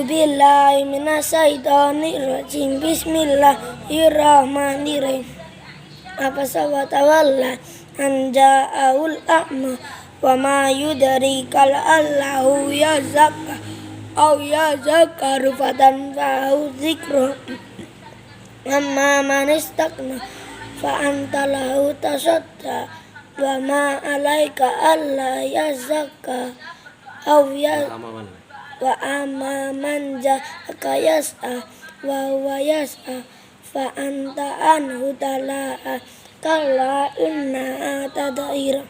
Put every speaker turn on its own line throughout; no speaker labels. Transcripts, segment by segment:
billahi minasyaitonir rajim. Bismillahirrahmanirrahim. Abasa wa tawalla an ja'aul a'ma wa ma yudrika la'allahu yazakka aw yazakkaru fatanfa'u dzikra amma man istakna fa anta lahu tasadda wa ma alaika alla yazakka aw wa amma man ja'aka yas'a wa huwa yas'a fa anta anhu tala'a kalla inna tadhira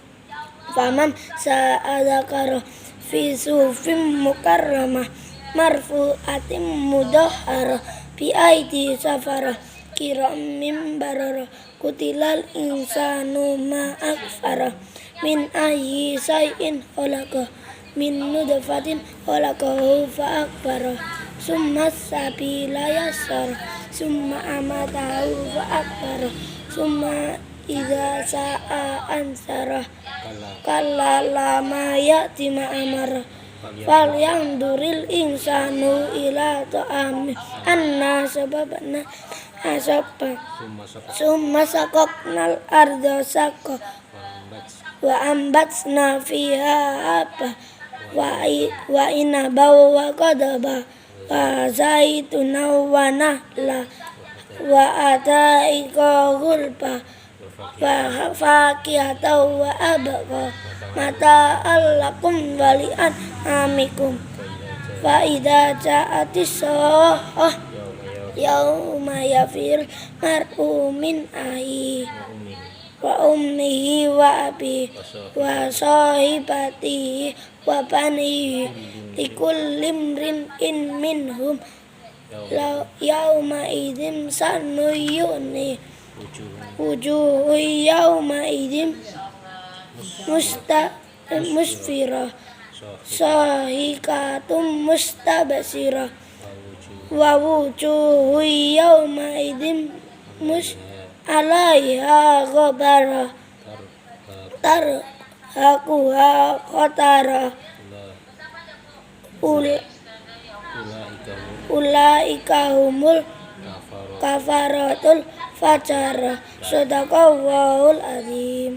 faman sa'adakara fi sufim mukarramah marfu'atim mudahhara bi aidi safara kiramim barara kutilal insanu ma akfara min ayyi shay'in khalaqa min nutfatin khalaqahu fa akbara summa sabila yassara summa amatahu fa akbara summa idza sa'a ansara kalla lama ya'ti ma amara falyanzuril insanu ila ta'ami anna sababna asabba summa saqaqnal arda saqqa wa ambatsna fiha habba wa inaba wa qadaba wa zaituna wa nahla wa ataika gulba wa fakihata wa abqa mata allakum wali'an amikum fa idza ja'atis sahah yauma yafir mar'u min ahi wa ummihi wa abi wa sahibatihi wa banihi likulli imrin minhum yauma idzin sanuyuni wujuhu yauma idzin musfirah sahikatum mustabsirah wa wujuhu yauma idzin alaiha ghabara tarhaquha qatara ulaika humul kafaratul fajara sadaqallahul azim.